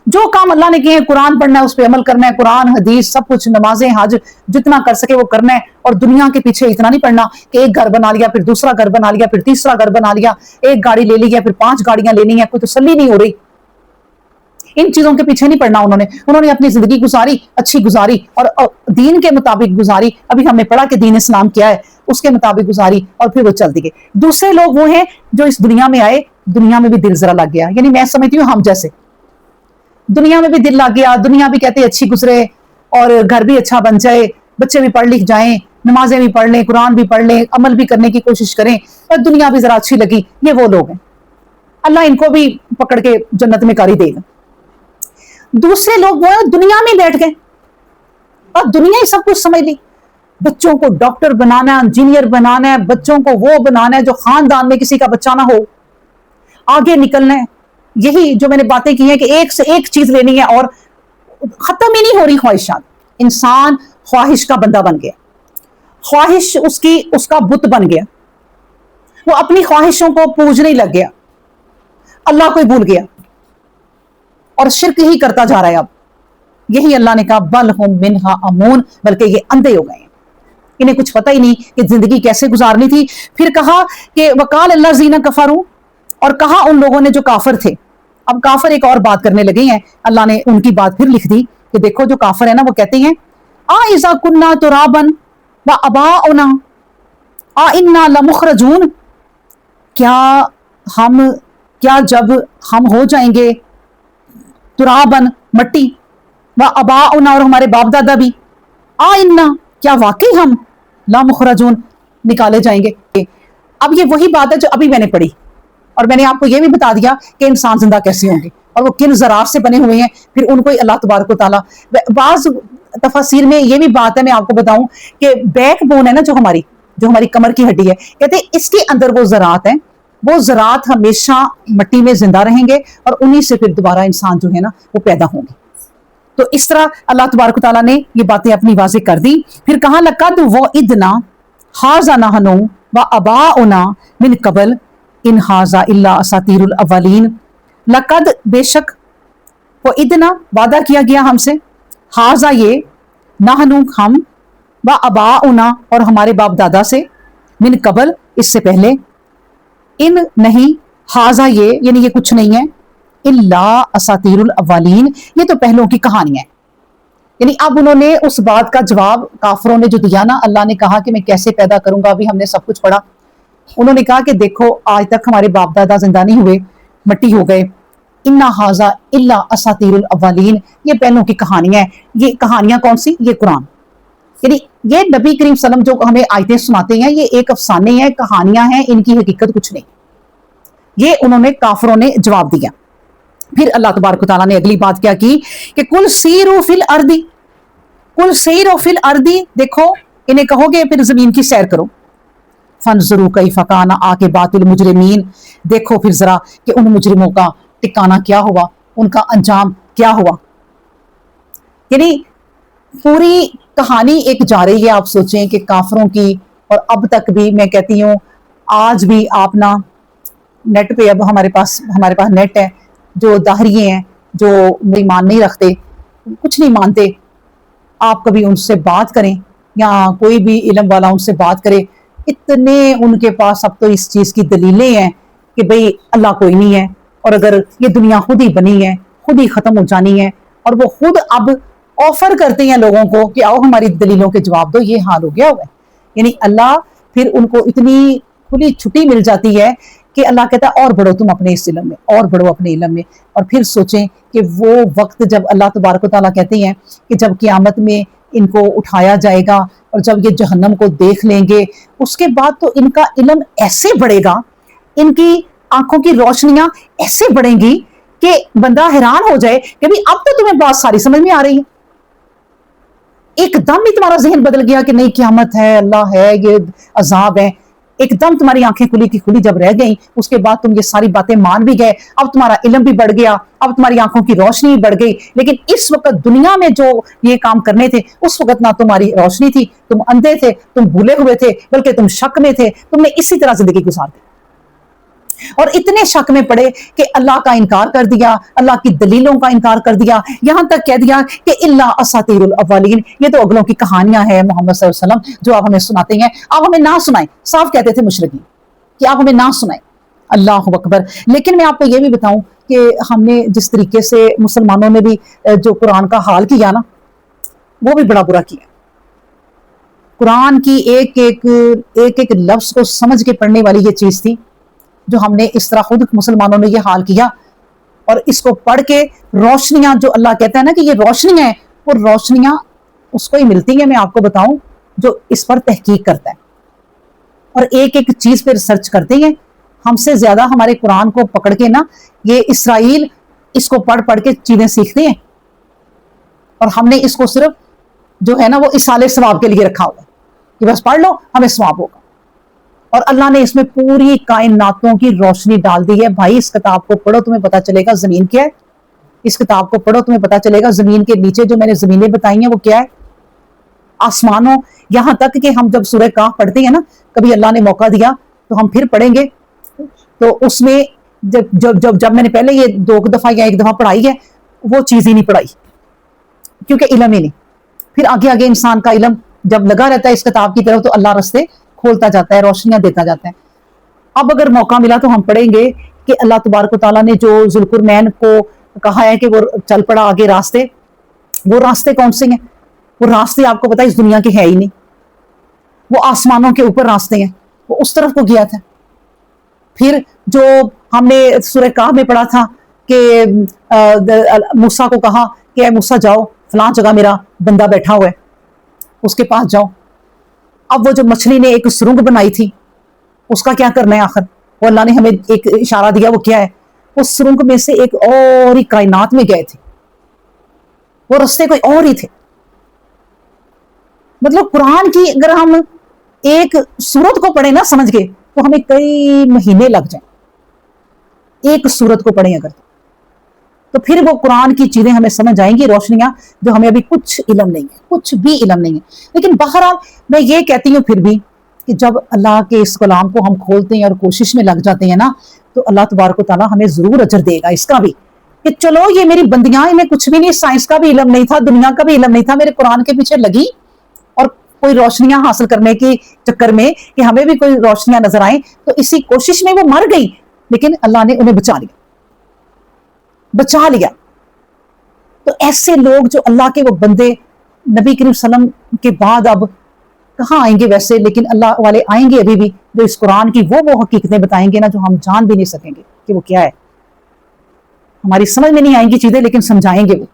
जो काम अल्लाह ने किए हैं, कुरान पढ़ना है, उस पर अमल करना है, कुरान हदीस सब कुछ, नमाजें हज जितना कर सके वो करना है। और दुनिया के पीछे इतना नहीं पड़ना कि एक घर बना लिया, फिर दूसरा घर बना लिया, फिर तीसरा घर बना लिया, एक गाड़ी ले ली है, फिर 5 गाड़ियां लेनी है, कोई तसल्ली नहीं हो रही। इन चीजों के पीछे नहीं पड़ना उन्होंने अपनी जिंदगी गुजारी, अच्छी गुजारी और दीन के मुताबिक गुजारी। अभी हमने पढ़ा कि दीन इस्लाम क्या है, उसके मुताबिक गुजारी और फिर वो चलती गई। दूसरे लोग वो हैं जो इस दुनिया में आए, दुनिया में भी दिल जरा लग गया, यानी मैं समझती हूँ हम जैसे, दुनिया में भी दिल लग गया, दुनिया भी कहते अच्छी गुजरे और घर भी अच्छा बन जाए, बच्चे भी पढ़ लिख जाएं, नमाजें भी पढ़ लें, कुरान भी पढ़ लें, अमल भी करने की कोशिश करें और दुनिया भी जरा अच्छी लगी। ये वो लोग हैं, अल्लाह इनको भी पकड़ के जन्नत में कारी देगा। दूसरे लोग वो हैं दुनिया में बैठ गए और दुनिया ही सब कुछ समझ ली। बच्चों को डॉक्टर बनाना है, इंजीनियर बनाना है, बच्चों को वो बनाना है जो खानदान में किसी का बच्चा ना हो, आगे निकलना है। यही जो मैंने बातें की हैं कि एक से एक चीज लेनी है और खत्म ही नहीं हो रही ख्वाहिशात। इंसान ख्वाहिश का बंदा बन गया, ख्वाहिश उसका बुत बन गया, वो अपनी ख्वाहिशों को पूजने लग गया, अल्लाह को भूल गया और शिर्क ही करता जा रहा है। अब यही अल्लाह ने कहा बल हुम मिनहा अमून, बल्कि ये अंधे हो गए हैं, इन्हें कुछ पता ही नहीं कि जिंदगी कैसे गुजारनी थी। फिर कहा कि वकाल अल्लाह जीना कफरू, और कहा उन लोगों ने जो काफिर थे। अब काफिर एक और बात करने लगे हैं, अल्लाह ने उनकी बात फिर लिख दी कि देखो जो काफिर है ना, वो कहते हैं आ इज़ा कुन्ना तुराबन व अबाउना आ इन्ना लमुखरजून, क्या जब हम हो जाएंगे तुराबन मट्टी व अबाउना और हमारे बाप दादा भी, आ इन्ना क्या वाकई हम लमुखरजून निकाले जाएंगे। अब ये वही बात है जो अभी मैंने पढ़ी और मैंने आपको ये भी बता दिया कि इंसान जिंदा कैसे होंगे और वो किन ज़रात से बने हुए हैं, फिर उनको ही अल्लाह तबारक व तआला। बाज़ तफसीर में ये भी बात है, मैं आपको बताऊं कि बैक बोन है ना, जो हमारी कमर की हड्डी है, कहते हैं इसके अंदर वो ज़रात हैं, वो ज़रात हमेशा मट्टी में जिंदा रहेंगे और उन्हीं से फिर दोबारा इंसान जो है ना वो पैदा होंगे। तो इस तरह अल्लाह तबारक व तआला ने ये बातें अपनी वाज़े कर दी। फिर कहा लक़द वो इदना हाज़ा नहनु व अबाउना मिन क़बल इन हाजा इल्ला असातीरुल अव्वलीन, लक़द बेशक, वो इदना वादा किया गया हमसे, हाजा ये, नहनु हम, व अबाउना और हमारे बाप दादा से, मिन कबल इससे पहले, इन नहीं, हाजा ये यानी ये कुछ नहीं है, इल्ला असातीरुल अव्वलीन ये तो पहलों की कहानियां। यानी अब उन्होंने उस बात का जवाब काफरों ने जो दिया ना, अल्लाह ने कहा कि मैं कैसे पैदा करूंगा, अभी हमने सब कुछ पढ़ा। उन्होंने कहा कि देखो आज तक हमारे बाप दादा जिंदा नहीं हुए, मट्टी हो गए, इन्ना हाजा इल्ला असातीरुल अव्वलीन ये पहलों की कहानियां हैं। ये कहानियां कौन सी? ये कुरान, यानी ये नबी करीम सल्लम जो हमें आयतें सुनाते हैं ये एक अफसाने हैं, कहानियां हैं, इनकी हकीकत कुछ नहीं। ये उन्होंने काफरों ने जवाब दिया। फिर अल्लाह तबारक तआला ने अगली बात क्या की कि कुल सीरू फिल अर्दी, कुल सीरू फिल अर्दी, देखो इन्हें कहोगे फिर जमीन की सैर करो, फनजुरू कैफ़ काना आक़िबतुल मुजरिमीन, देखो फिर जरा कि उन मुजरिमों का टिकाना क्या हुआ, उनका अंजाम क्या हुआ। यानी पूरी कहानी एक जा रही है। आप सोचें कि काफरों की, और अब तक भी मैं कहती हूँ आज भी आप ना नेट पे, अब हमारे पास नेट है, जो दाहरिये हैं जो ईमान नहीं रखते, कुछ नहीं मानते, आप कभी उनसे बात करें या कोई भी इल्म वाला उनसे बात करे, इतने उनके पास अब तो इस चीज की दलीलें हैं कि भाई अल्लाह कोई नहीं है और अगर ये दुनिया खुद ही बनी है, खुद ही खत्म हो जानी है, और वो खुद अब ऑफर करते हैं लोगों को कि आओ हमारी दलीलों के जवाब दो, ये हाल हो गया हुआ है। यानी अल्लाह फिर उनको इतनी खुली छुट्टी मिल जाती है कि अल्लाह कहता है और बढ़ो तुम अपने इस इल्म में, और बढ़ो अपने इल्म में। और फिर सोचें कि वो वक्त जब अल्लाह तबारक व तआला कहते हैं कि जब क़यामत में इनको उठाया जाएगा और जब ये जहन्नम को देख लेंगे, उसके बाद तो इनका इल्म ऐसे बढ़ेगा, इनकी आंखों की रोशनियां ऐसे बढ़ेंगी कि बंदा हैरान हो जाए कि भाई अब तो तुम्हें बात सारी समझ में आ रही है। एकदम ही तुम्हारा जहन बदल गया कि नहीं क़यामत है, अल्लाह है, ये अजाब है। एकदम तुम्हारी आंखें खुली की खुली जब रह गई, उसके बाद तुम ये सारी बातें मान भी गए, अब तुम्हारा इल्म भी बढ़ गया, अब तुम्हारी आंखों की रोशनी भी बढ़ गई। लेकिन इस वक्त दुनिया में जो ये काम करने थे, उस वक्त ना तुम्हारी रोशनी थी, तुम अंधे थे, तुम भूले हुए थे, बल्कि तुम शक में थे, तुमने इसी तरह जिंदगी गुजार दी। اور اتنے شک میں پڑے کہ اللہ کا انکار کر دیا، اللہ کی دلیلوں کا انکار کر دیا، یہاں تک کہہ دیا کہ الا اساطیر الاولین، یہ تو اگلوں کی کہانیاں ہیں محمد صلی اللہ علیہ وسلم جو آپ ہمیں سناتے ہیں، آپ ہمیں نہ سنائیں، صاف کہتے تھے مشرکین کہ آپ ہمیں نہ سنائیں۔ اللہ اکبر۔ لیکن میں آپ کو یہ بھی بتاؤں کہ ہم نے جس طریقے سے مسلمانوں نے بھی جو قرآن کا حال کیا نا، وہ بھی بڑا برا کیا۔ قرآن کی ایک ایک لفظ کو سمجھ کے پڑھنے والی یہ چیز تھی جو ہم نے اس طرح خود مسلمانوں نے یہ حال کیا، اور اس کو پڑھ کے روشنیاں جو اللہ کہتا ہے نا کہ یہ روشنیاں ہیں، وہ روشنیاں اس کو ہی ملتی ہیں، میں آپ کو بتاؤں، جو اس پر تحقیق کرتا ہے اور ایک ایک چیز پہ ریسرچ کرتے ہیں۔ ہم سے زیادہ ہمارے قرآن کو پکڑ کے نا یہ اسرائیل اس کو پڑھ پڑھ کے چیزیں سیکھتے ہیں، اور ہم نے اس کو صرف جو ہے نا وہ اصالے ثواب کے لیے رکھا ہوا ہے کہ بس پڑھ لو ہمیں ثواب ہوگا، اور اللہ نے اس میں پوری کائناتوں کی روشنی ڈال دی ہے۔ بھائی اس کتاب کو پڑھو تمہیں پتا چلے گا زمین کیا ہے، اس کتاب کو پڑھو تمہیں پتا چلے گا زمین کے نیچے جو میں نے زمینیں بتائی ہیں وہ کیا ہے، آسمانوں، یہاں تک کہ ہم جب سورہ کہف پڑھتے ہیں نا، کبھی اللہ نے موقع دیا تو ہم پھر پڑھیں گے، تو اس میں جب میں نے پہلے یہ 2 دفعہ یا 1 دفعہ پڑھائی ہے، وہ چیز ہی نہیں پڑھائی کیونکہ علم ہی نہیں۔ پھر آگے آگے انسان کا علم جب لگا رہتا ہے اس کتاب کی طرف تو اللہ رستے کھولتا جاتا ہے، روشنیاں دیتا جاتا ہے۔ اب اگر موقع ملا تو ہم پڑھیں گے کہ اللہ تبارک و تعالیٰ نے جو ذوالقرنین کو کہا ہے کہ وہ چل پڑا آگے راستے، وہ راستے کون سے ہیں؟ وہ راستے آپ کو پتا اس دنیا کے ہے ہی نہیں، وہ آسمانوں کے اوپر راستے ہیں، وہ اس طرف کو گیا تھا۔ پھر جو ہم نے سورہ کہف میں پڑھا تھا کہ موسیٰ کو کہا کہ اے موسیٰ جاؤ فلاں جگہ میرا بندہ بیٹھا ہوا ہے، اس کے پاس جاؤ۔ اب وہ جو مچھلی نے ایک سرنگ بنائی تھی اس کا کیا کرنا ہے آخر؟ وہ اللہ نے ہمیں ایک اشارہ دیا، وہ کیا ہے؟ اس سرنگ میں سے ایک اور ہی کائنات میں گئے تھے، وہ رستے کوئی اور ہی تھے۔ مطلب قرآن کی اگر ہم ایک سورت کو پڑھیں نا سمجھ کے تو ہمیں کئی مہینے لگ جائیں، ایک سورت کو پڑھیں اگر تو پھر وہ قرآن کی چیزیں ہمیں سمجھ آئیں گی، روشنیاں جو ہمیں ابھی کچھ علم نہیں ہے، کچھ بھی علم نہیں ہے۔ لیکن بہرحال میں یہ کہتی ہوں پھر بھی کہ جب اللہ کے اس کلام کو ہم کھولتے ہیں اور کوشش میں لگ جاتے ہیں نا، تو اللہ تبارک و تعالیٰ ہمیں ضرور اجر دے گا اس کا بھی، کہ چلو یہ میری بندیاں، انہیں کچھ بھی نہیں، سائنس کا بھی علم نہیں تھا، دنیا کا بھی علم نہیں تھا، میرے قرآن کے پیچھے لگی اور کوئی روشنیاں حاصل کرنے کے چکر میں کہ ہمیں بھی کوئی روشنیاں نظر آئیں، تو اسی کوشش میں وہ مر گئی، لیکن اللہ نے انہیں بچا لیا۔ تو ایسے لوگ جو اللہ کے وہ بندے نبی کریم صلی اللہ علیہ وسلم کے بعد اب کہاں آئیں گے ویسے، لیکن اللہ والے آئیں گے ابھی بھی، جو اس قرآن کی وہ حقیقتیں بتائیں گے نا جو ہم جان بھی نہیں سکیں گے کہ وہ کیا ہے، ہماری سمجھ میں نہیں آئیں گی چیزیں لیکن سمجھائیں گے وہ۔